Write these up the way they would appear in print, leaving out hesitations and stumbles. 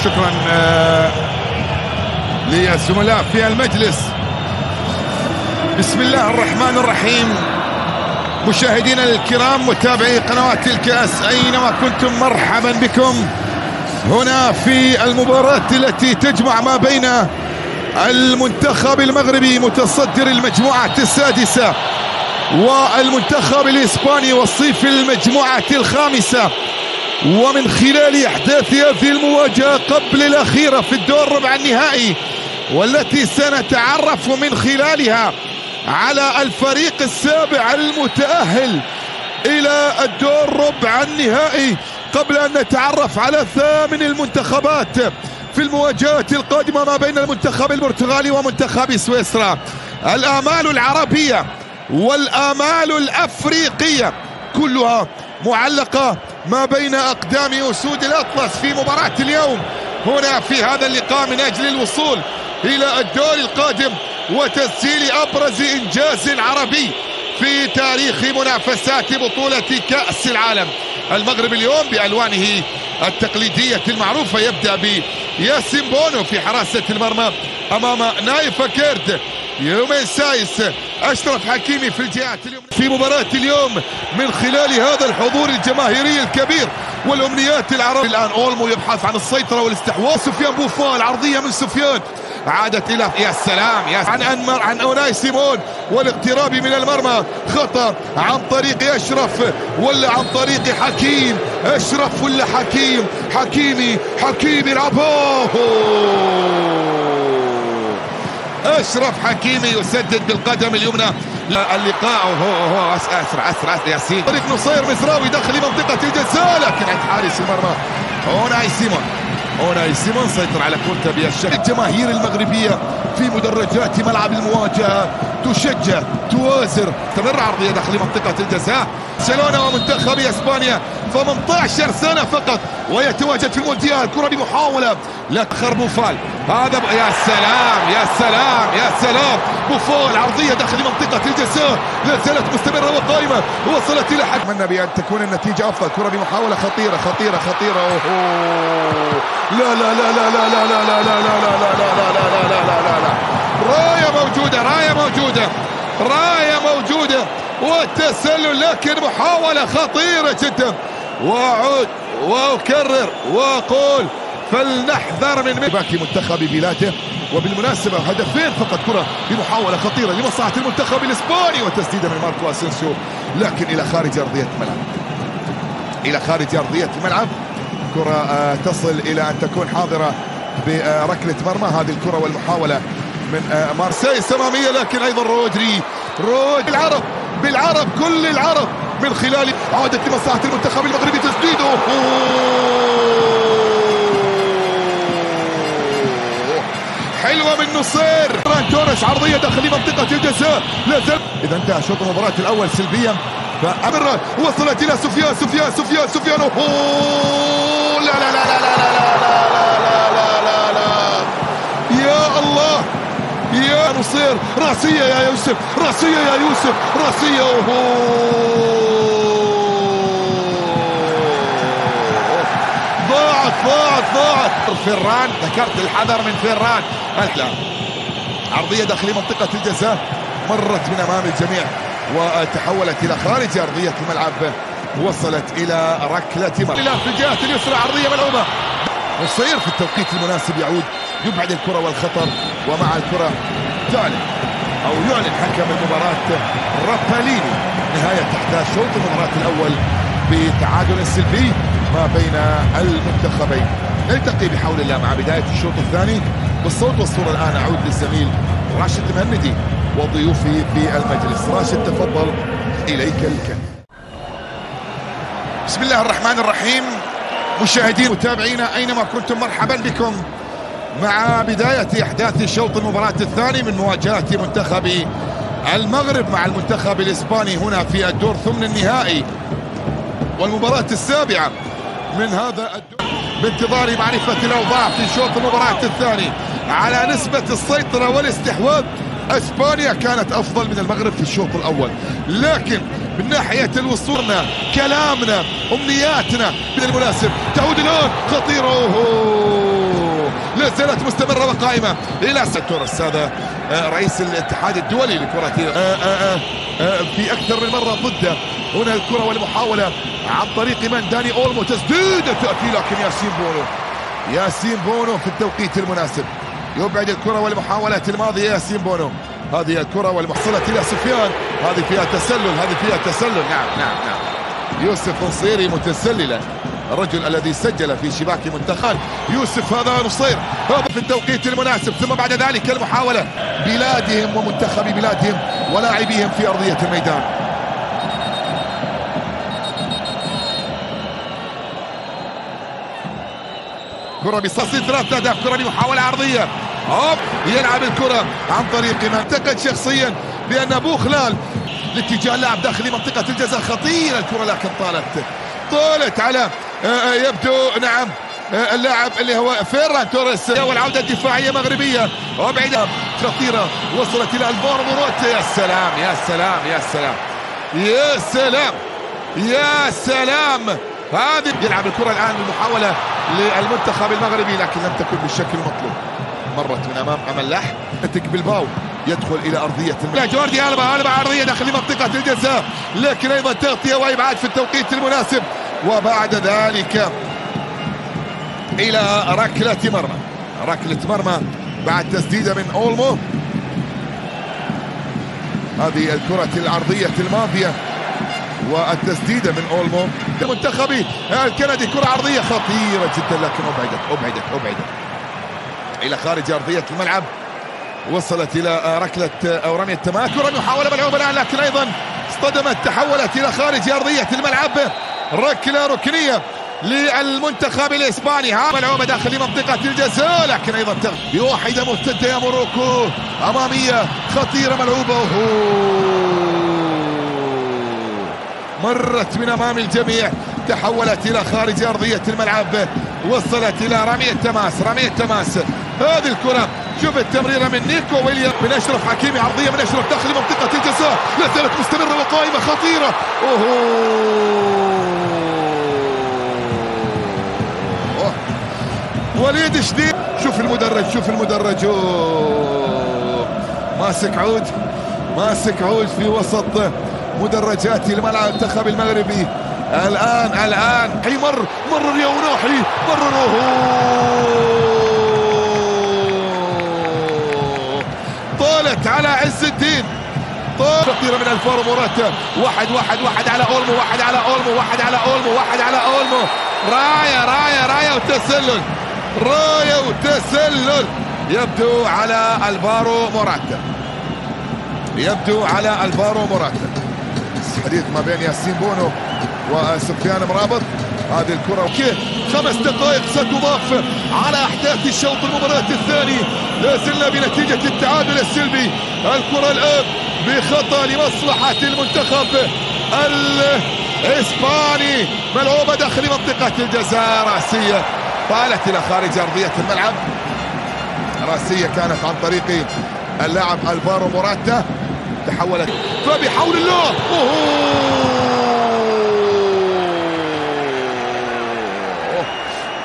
شكرا للزملاء في المجلس. بسم الله الرحمن الرحيم. مشاهدينا الكرام متابعي قنوات الكأس أينما كنتم، مرحبا بكم هنا في المباراة التي تجمع ما بين المنتخب المغربي متصدر المجموعة السادسة والمنتخب الإسباني وصيف المجموعة الخامسة. ومن خلال أحداث هذه المواجهة قبل الأخيرة في الدور ربع النهائي، والتي سنتعرف من خلالها على الفريق السابع المتأهل إلى الدور ربع النهائي، قبل أن نتعرف على ثامن المنتخبات في المواجهات القادمة ما بين المنتخب البرتغالي ومنتخب سويسرا. الآمال العربية والآمال الأفريقية كلها معلقة ما بين أقدام أسود الأطلس في مباراة اليوم هنا في هذا اللقاء، من أجل الوصول إلى الدور القادم وتسجيل أبرز إنجاز عربي في تاريخ منافسات بطولة كأس العالم. المغرب اليوم بألوانه التقليدية المعروفة يبدأ بياسين بونو في حراسة المرمى أمام نايف كيرد، يومين سايس، أشرف حكيمي في الجهات اليوم في مباراة اليوم من خلال هذا الحضور الجماهيري الكبير والأمنيات العربية. الآن أولمو يبحث عن السيطرة والاستحواذ. سفيان بوفال، العرضية من سفيان عادت إلى يا سلام عن أوناي سيمون، والاقتراب من المرمى. خطأ عن طريق أشرف ولا عن طريق حكيم؟ أشرف ولا حكيم؟ حكيمي لعبوه. أشرف حكيمي يسدد بالقدم اليمنى. اللقاء هو أسرع ياسين. طريق نصير مزراوي داخل منطقة الجزاء، لكن عند حارس المرمى أوناي سيمون سيطر على كورته بالشكل. الجماهير المغربية في مدرجات ملعب المواجهة تشجع توازر. تمر عرضية داخل منطقة الجزاء. برشلونة ومنتخب اسبانيا 18 سنة فقط ويتواجد في المونديال. كرة بمحاولة لأخر بوفال، هذا يا سلام بوفال، عرضية داخل منطقة الجزاء لا زالت مستمرة وقائمة، وصلت إلى حد. أتمنى بأن تكون النتيجة أفضل. كرة بمحاولة خطيرة. أوه. لا. راية موجودة والتسلل، لكن محاولة خطيرة جدا. وأعود وأكرر وأقول فلنحذر من باكي منتخب بلاده. وبالمناسبة هدفين فقط. كرة بمحاولة خطيرة لمصلحة المنتخب الإسباني وتسديدة من ماركو أسينسيو، لكن إلى خارج أرضية الملعب. كرة تصل إلى أن تكون حاضرة بركلة مرمى. هذه الكرة والمحاولة من مارسيل أمامية، لكن أيضا رودري بالعرب كل العرب من خلال عودة لمصلحة المنتخب المغربي. تسديده حلوة من نصير. توريس عرضية داخل منطقة الجزاء لا زال. إذا انتهى شوط المباراة الأول سلبيا، فأمر وصلت إلى سفيان. يا الله يا نصير. راسية يا يوسف. ضاعت. فران، ذكرت الحذر من فران. عرضية داخل منطقة الجزاء مرت من أمام الجميع وتحولت إلى خارج أرضية الملعب، وصلت إلى ركلة مرمى. في الجهة اليسرى عرضية ملعوبة. نصير في التوقيت المناسب يبعد الكرة والخطر، ومع الكرة يعلن حكم المباراة راباليني نهاية أحداث شوط المباراة الأول بتعادل سلبي ما بين المنتخبين. نلتقي بحول الله مع بداية الشوط الثاني بالصوت والصورة. الآن أعود للزميل راشد المهندي وضيوفي في المجلس. راشد تفضل، إليك الكلمة. بسم الله الرحمن الرحيم. مشاهدين متابعينا أينما كنتم، مرحبا بكم مع بداية أحداث شوط المباراة الثاني من مواجهة منتخب المغرب مع المنتخب الإسباني هنا في الدور ثمن النهائي والمباراة السابعة من هذا الدور، بانتظار معرفة الأوضاع في شوط المباراة الثاني. على نسبة السيطرة والاستحواذ اسبانيا كانت افضل من المغرب في الشوط الاول، لكن من ناحية الوصولنا، كلامنا، امنياتنا من المناسب. تعود الان خطيرة. لا زالت مستمرة وقائمة إلى توريس. هذا رئيس الاتحاد الدولي لكرة في أكثر من مرة ضده. هنا الكرة والمحاولة عن طريق من؟ داني أولمو. تسديدة تأتي لكن ياسين بونو في التوقيت المناسب يبعد الكرة والمحاولات الماضية. ياسين بونو هذه الكرة والمحصلة إلى سفيان. هذه فيها تسلل. نعم يوسف نصيري متسللا، الرجل الذي سجل في شباك منتخب. يوسف هذا نصير هذا في التوقيت المناسب. ثم بعد ذلك المحاولة بلادهم ومنتخب بلادهم ولاعبيهم في أرضية الميدان. كرة بصصي 3 أهداف. كرة بمحاولة عرضية. يلعب الكرة عن طريق من اعتقد شخصيا بأن أبو خلال لاتجاه اللاعب داخل منطقة الجزاء. خطيرة الكرة لكن طالت على يبدو نعم اللاعب اللي هو فيران توريس. والعودة الدفاعية مغربية وبعيدة خطيرة وصلت إلى الفارو موراتا. يا سلام هذه يلعب الكرة الآن المحاولة للمنتخب المغربي لكن لم تكن بالشكل المطلوب. مرت من أمام أملاح. بلباو يدخل إلى أرضية جوردي ألبا عرضية داخل منطقة الجزاء لكن أيضا تغطية وإبعاد في التوقيت المناسب. وبعد ذلك إلى ركلة مرمى بعد تسديدة من أولمو. هذه الكرة العرضية الماضية والتسديدة من أولمو المنتخبي الكندي. كرة عرضية خطيرة جدا لكن أبعدت إلى خارج أرضية الملعب. وصلت إلى ركلة أو رمية تماس. كرة محاولة ملعوبة الآن لكن أيضا اصطدمت تحولت إلى خارج أرضية الملعب. ركلة ركنية للمنتخب الإسباني. ملعوبة داخل منطقة الجزاء لكن أيضا بواحدة مرتدة يا موروكو أمامية خطيرة ملعوبة. مرت من أمام الجميع تحولت إلى خارج أرضية الملعب. وصلت إلى رمية تماس. هذه الكرة شوف التمريرة من نيكو ويليام من أشرف حكيمي. عرضية من أشرف داخل منطقة الجزاء لا زالت مستمرة وقائمة خطيرة. وليد شديد. شوف المدرج ماسك عود في وسط مدرجات الملعب المنتخب المغربي. الآن مرر يا وناحي طالت على عز الدين. خطيرة من الفارو موراتا. واحد على أولمو. راية وتسلل يبدو على الفارو موراتا. حديث ما بين ياسين بونو وسفيان مرابط. هذه الكرة 5 دقائق ستضاف على أحداث الشوط المباراة الثاني. لا زلنا بنتيجة التعادل السلبي. الكرة الآن بخطأ لمصلحة المنتخب الإسباني. ملعوبة داخل منطقة الجزاء. رأسية طالت إلى خارج أرضية الملعب. رأسية كانت عن طريق اللاعب الفارو موراتا. تحولت فبحول الله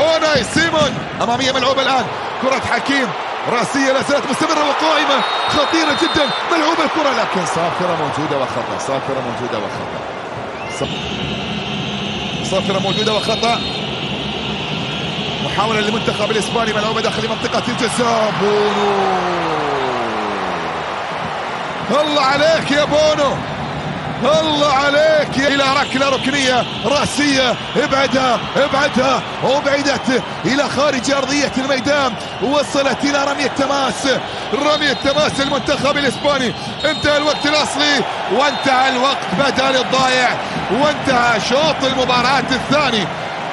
أوناي سيمون أمامية ملعوبة الآن. كرة حكيم رأسية لا زالت مستمرة وقائمة خطيرة جدا. ملعوبة الكرة لكن صافرة موجودة وخطأ. محاولة للمنتخب الإسباني. ملعوبة داخل منطقة الجزاء. بونو الله عليك يا بونو إلى ركلة ركنية رأسية. ابعدها وابعدت إلى خارج أرضية الميدان. وصلت إلى رمية تماس المنتخب الإسباني. انتهى الوقت الأصلي وانتهى الوقت بدل الضائع وانتهى شوط المباراة الثاني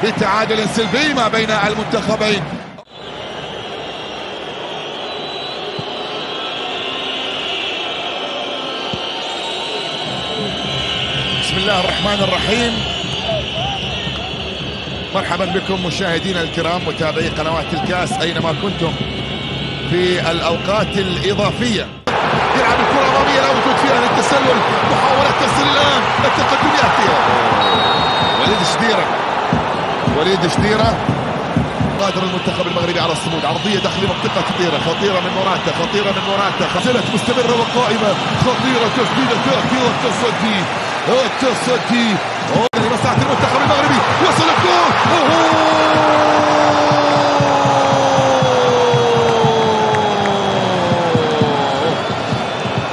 بتعادل سلبي ما بين المنتخبين. بسم الله الرحمن الرحيم. مرحبا بكم مشاهدينا الكرام متابعي قنوات الكاس أينما كنتم في الأوقات الإضافية. يلعب الكرة أمامية لا وجود فيها للتسلل. محاولة تصل الآن التقدم يأتي. وليد شديرة قادر المنتخب المغربي على الصمود. عرضية داخل منطقة خطيرة من موراتا زالت مستمرة وقائمة خطيرة. تسديدة تأثير التصدي لمصلحة المنتخب المغربي. وصل الجول.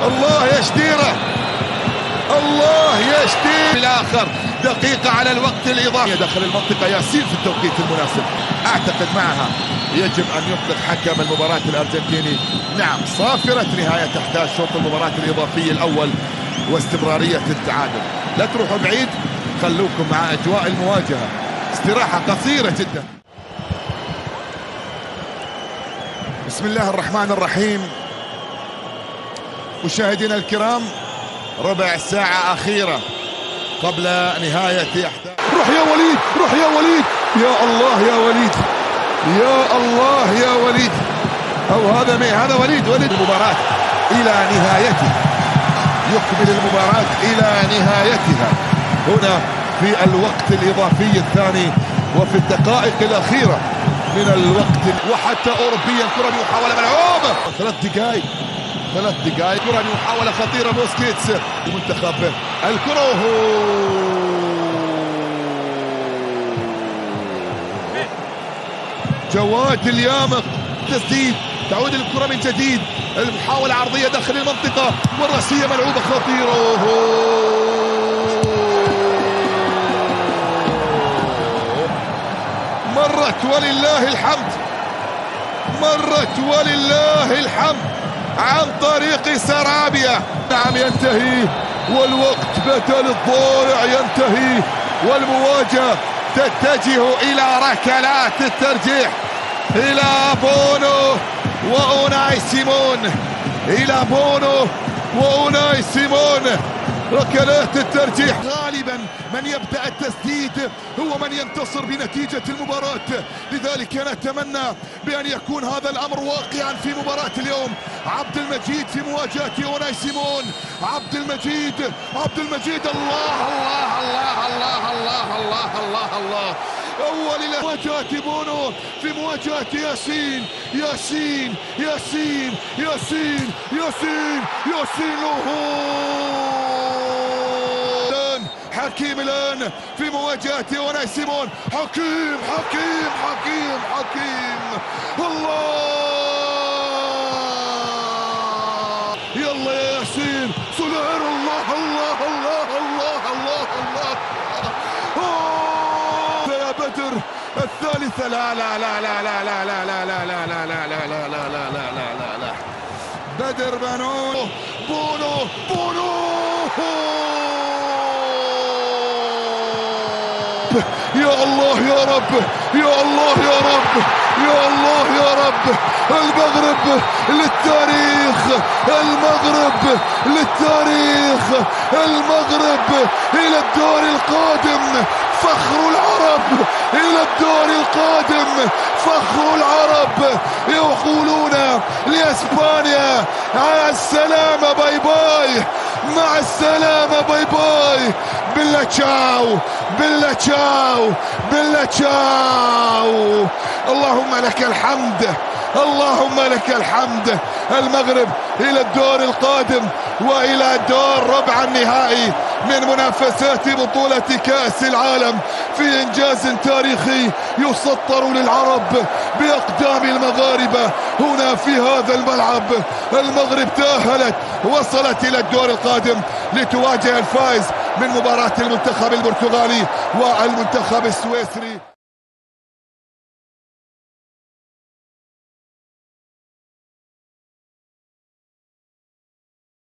الله يا شديرة، الله يا شديرة. الآخر دقيقة على الوقت الإضافي داخل المنطقة. ياسين في التوقيت المناسب. أعتقد معها يجب أن يطلق حكم المباراة الأرجنتيني. نعم، صافرة نهاية تحتاج شوط المباراة الإضافي الأول واستمرارية التعادل. لا تروحوا بعيد، خلوكم مع أجواء المواجهة. استراحة قصيرة جدا. بسم الله الرحمن الرحيم. مشاهدينا الكرام، ربع ساعة أخيرة قبل نهاية روح يا وليد، روح يا وليد، يا الله يا وليد، يا الله يا وليد. أو هذا وليد المباراة إلى نهايتها. يكمل المباراة إلى نهايتها هنا في الوقت الإضافي الثاني وفي الدقائق الأخيرة من الوقت. وحتى أوروبيا كرة محاولة ملعوبة. 3 دقائق كرة محاولة خطيرة. بوسكيتس المنتخب الكرة. جواد اليامق تسديد. تعود الكرة من جديد. المحاولة عرضية داخل المنطقة والرأسية ملعوبة خطيرة. مرت ولله الحمد، مرت ولله الحمد عن طريق سرابيا. نعم، ينتهي والوقت بدل الضارع ينتهي والمواجهة تتجه إلى ركلات الترجيح، إلى بونو وأوناي سيمون، إلى بونو وأوناي سيمون. ركلات الترجيح. غالبا من يبدأ التسديد هو من ينتصر بنتيجة المباراة، لذلك نتمنى بأن يكون هذا الأمر واقعا في مباراة اليوم. عبد المجيد في مواجهة أوناي سيمون. عبد المجيد الله الله الله الله الله الله الله الله. أول إلى مواجهة بونو في مواجهة ياسين حكيم الآن في مواجهة أوناي سيمون. حكيم الله. يلا يا ياسين سولير. الله يا بدر الثالثة. لا بدر بونو يا الله يا رب، يا الله يا رب، يا الله يا رب. المغرب للتاريخ، المغرب للتاريخ، المغرب إلى الدور القادم. فخر العرب إلى الدور القادم، فخر العرب. يقولون لإسبانيا مع السلامة باي باي، مع السلامة باي باي. بالله تشاو، بالله تشاو، بالله تشاو. اللهم لك الحمد، اللهم لك الحمد. المغرب إلى الدور القادم وإلى دور ربع النهائي من منافسات بطولة كأس العالم في إنجاز تاريخي يسطر للعرب بأقدام المغاربة هنا في هذا الملعب. المغرب تأهلت، وصلت إلى الدور القادم لتواجه الفائز من مباراة المنتخب البرتغالي والمنتخب السويسري.